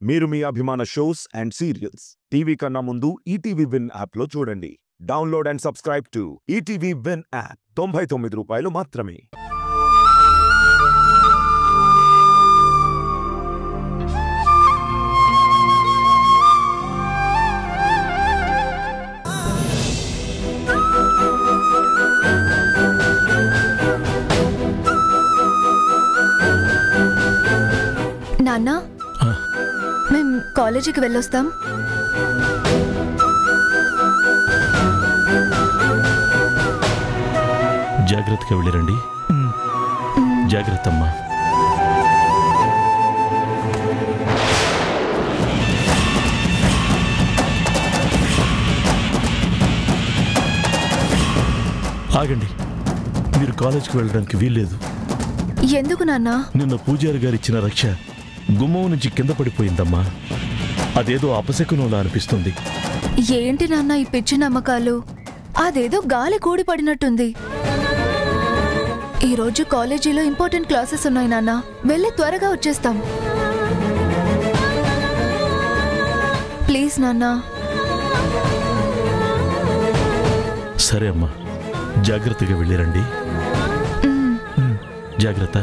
మీరు మీ అభిమాన shows and serials TV కన్నా ముందు ఈటీవీ విన్ యాప్లో చూడండి. Download and subscribe to ETV win app. 99 రూపాయలు మాత్రమే. నాన్న, మేం కాలేజీకి వెళ్ళొస్తాం. జాగ్రత్తగా వెళ్ళిరండి. జాగ్రత్త అమ్మా. ఆగండి, మీరు కాలేజీకి వెళ్ళడానికి వీల్లేదు. ఎందుకు నాన్న? నిన్న పూజారి గారు ఇచ్చిన రక్ష గుమ్మం నుంచి కింద పడిపోయిందమ్మా. అదేదో అపశకునంలా అనిపిస్తుంది. ఏంటి నాన్న ఈ పిచ్చి నమ్మకాలు? అదేదో గాలి కూడి పడినట్టుంది. ఈరోజు కాలేజీలో ఇంపార్టెంట్ క్లాసెస్ ఉన్నాయి నాన్న. వెళ్ళి త్వరగా వచ్చేస్తాం. ప్లీజ్ నాన్న. సరే అమ్మా, జాగ్రత్తగా వెళ్ళిరండి. జాగ్రత్త.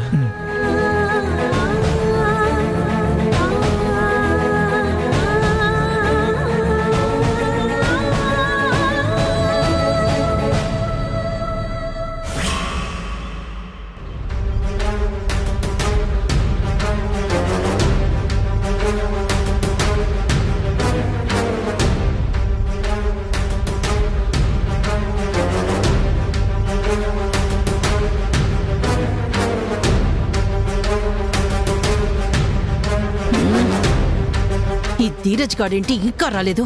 ఈ ధీరజ్ గాడేంటి ఇంకా రాలేదు?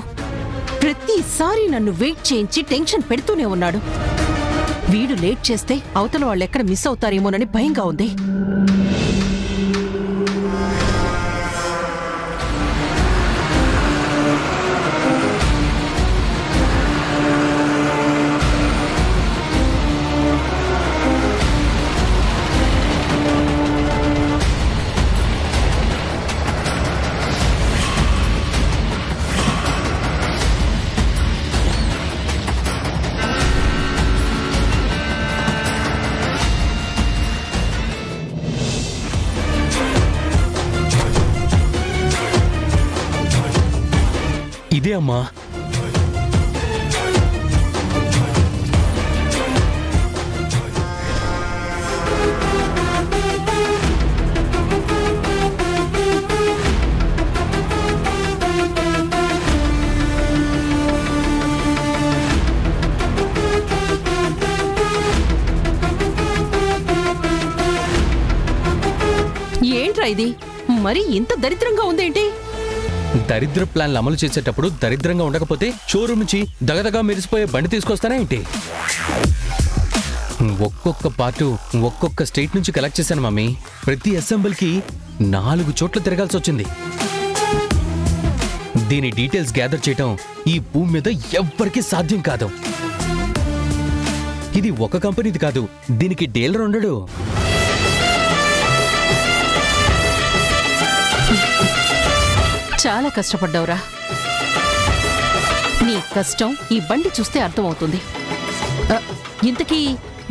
ప్రతిసారి నన్ను వెయిట్ చేయించి టెన్షన్ పెడుతూనే ఉన్నాడు. వీడు లేట్ చేస్తే అవతల వాళ్ళు ఎక్కడ మిస్ అవుతారేమోనని భయంగా ఉంది. ఇదే అమ్మా. ఏంట్రా ఇది? మరి ఇంత దరిద్రంగా ఉందేంటి? దరిద్ర ప్లాన్లు అమలు చేసేటప్పుడు దరిద్రంగా ఉండకపోతే షోరూమ్ నుంచి దగదగా మెరిసిపోయే బండి తీసుకొస్తానే ఏంటి? ఒక్కొక్క పార్టు ఒక్కొక్క స్టేట్ నుంచి కలెక్ట్ చేశాను మమ్మీ. ప్రతి అసెంబ్లీకి 4 చోట్ల తిరగాల్సి వచ్చింది. దీని డీటెయిల్స్ గ్యాదర్ చేయటం ఈ భూమి మీద ఎవ్వరికీ సాధ్యం కాదు. ఇది ఒక కంపెనీది కాదు, దీనికి డీలర్ ఉండడు. చాలా కష్టపడ్డావురా. నీ కష్టం ఈ బండి చూస్తే అర్థమవుతుంది. ఇంతకీ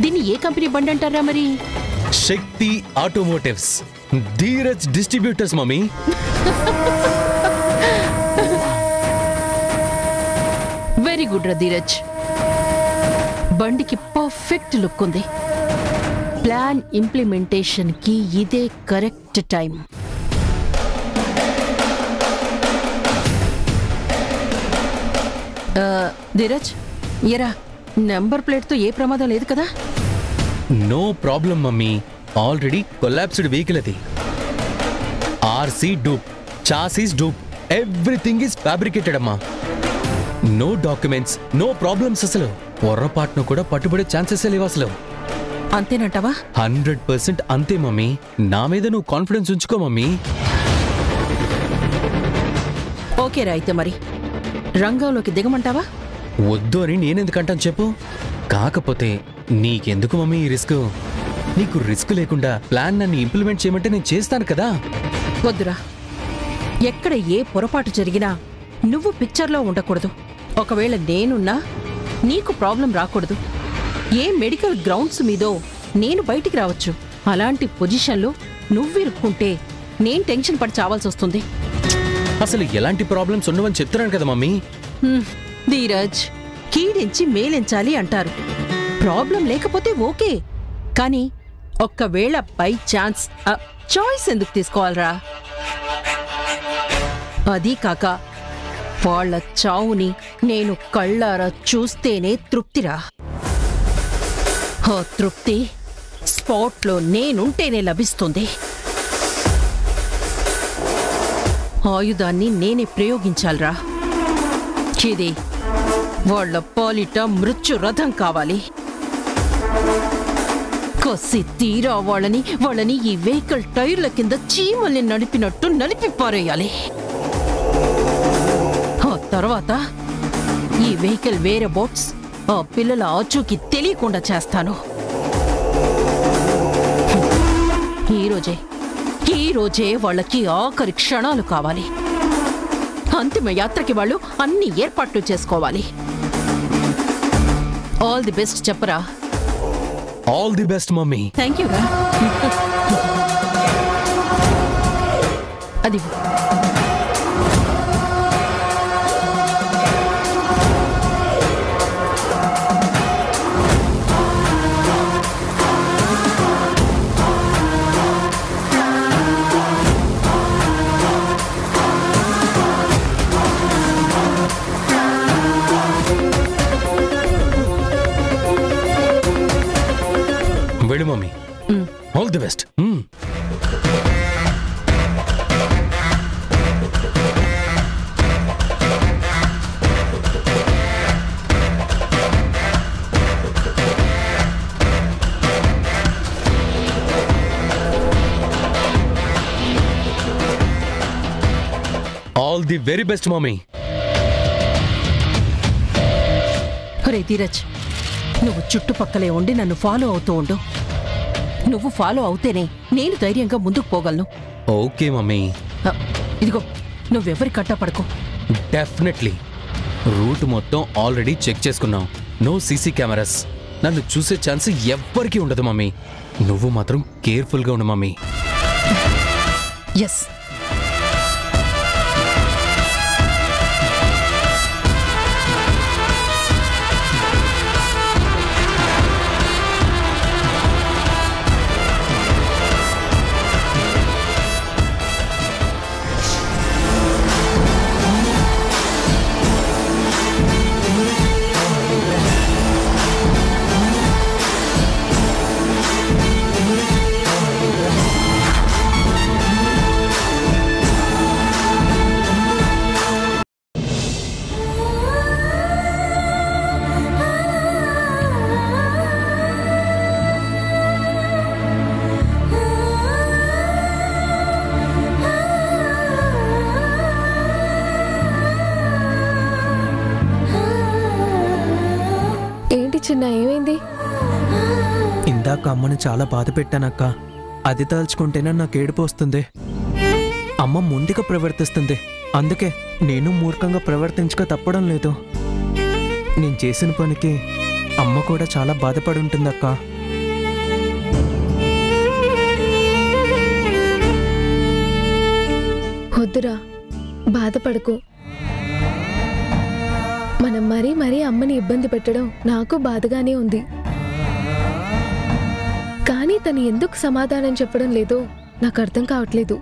దీన్ని ఏ కంపెనీ బండి అంటారా మరి? Shakti automotives, Dheeraj distributors mummy. Very good రా ధీరజ్. బండికి పర్ఫెక్ట్ లుక్ ఉంది. ప్లాన్ ఇంప్లిమెంటేషన్ కి ఇదే కరెక్ట్ టైం. ధీరజ్, ఎరా నెంబర్ ప్లేట్తో ఏ ప్రమాదం లేదు కదా? No problem mummy. Already collapsed vehicle అది. RC dupe, chassis dupe, everything is fabricated అమ్మా. No documents, no problems. అసలు పొర్రపాటును కూడా పట్టుబడే ఛాన్సెస్ లేవు అసలు. అంతేనంటావా? 100% అంతే మమ్మీ. నా మీద నువ్వు కాన్ఫిడెన్స్ ఉంచుకో మమ్మీ. ఓకేరా, అయితే మరి రంగంలోకి దిగమంటావా? వద్దు అని నేనెందుకంటాను చెప్పు. కాకపోతే నీకెందుకు మమ్మీ ఈ రిస్క్? నీకు రిస్క్ లేకుండా ప్లాన్ నన్ను ఇంప్లిమెంట్ చేయమంటే నేను చేస్తాను కదా. వద్దురా, ఎక్కడ ఏ పొరపాటు జరిగినా నువ్వు పిక్చర్లో ఉండకూడదు. ఒకవేళ నేనున్నా నీకు ప్రాబ్లం రాకూడదు. ఏ మెడికల్ గ్రౌండ్స్ మీదో నేను బయటికి రావచ్చు. అలాంటి పొజిషన్లో నువ్విరుక్కుంటే నేను టెన్షన్ పడి చావాల్సి వస్తుంది. అసలు ఎలాంటి ప్రాబ్లమ్స్ ఉండవని చెప్తున్నాను కదా మమ్మీ. ధీరజ్, కీడించి మేలెంచాలి అంటారు. ప్రాబ్లం లేకపోతే ఓకే, కానీ ఒక్కవేళ బై ఛాన్స్ చాయిస్ ఎందుకు తీసుకోవాలరా? అదీ కాక వాళ్ళ చావుని నేను కళ్ళారా చూస్తేనే తృప్తిరా. ఆ తృప్తి స్పాట్లో నేనుంటేనే లభిస్తుంది. ఆయుధాన్ని నేనే ప్రయోగించాలిరా. ఇది వాళ్ళ పాలిట మృత్యు రథం కావాలి. కసి తీరా వాళ్ళని ఈ వెహికల్ టైర్ల కింద చీమల్ని నడిపినట్టు నలిపి పారేయాలి. ఆ తర్వాత ఈ వెహికల్ వేరే బోట్స్ ఆ పిల్లల ఆచూకి తెలియకుండా చేస్తాను. ఈ రోజే వాళ్ళకి ఆఖరి క్షణాలు కావాలి. అంతిమ యాత్రకి వాళ్ళు అన్ని ఏర్పాట్లు చేసుకోవాలి. ఆల్ ది బెస్ట్ చెప్పరా. All the best mummy. Thank you రా. అది వెళ్ళు mummy. All the best. All the very best mummy. ఒరే ధీరజ్, నువ్వు చుట్టుపక్కలే ఉండి నన్ను ఫాలో అవుతూ ఉండు. నువ్వు ఫాలో అవుతేనే నేను ధైర్యంగా ముందుకు పోగలను. Okay mummy. ఇదిగో, నువ్వెవరి కట్టపడకు. డెఫినెట్లీ. రూట్ మొత్తం ఆల్రెడీ చెక్ చేసుకున్నాం. No CC cameras. నన్ను చూసే ఛాన్స్ ఎవ్వరికీ ఉండదు మమ్మీ. నువ్వు మాత్రం కేర్ఫుల్గా ఉండు మమ్మీ. ఎస్. చిన్న ఏమైంది? ఇందాక అమ్మని చాలా బాధ పెట్టానక్క. అది తలుచుకుంటేనే నాకు ఏడుపు వస్తుంది. అమ్మ ముందుగా ప్రవర్తిస్తుంది, అందుకే నేను మూర్ఖంగా ప్రవర్తించక తప్పడం లేదు. నేను చేసిన పనికి అమ్మ కూడా చాలా బాధపడి ఉంటుందక్క. వద్దురా, బాధపడకు. మనం మరీ అమ్మని ఇబ్బంది పెట్టడం నాకు బాధగానే ఉంది. కానీ తను ఎందుకు సమాధానం చెప్పడం లేదో నాకు అర్థం కావట్లేదు.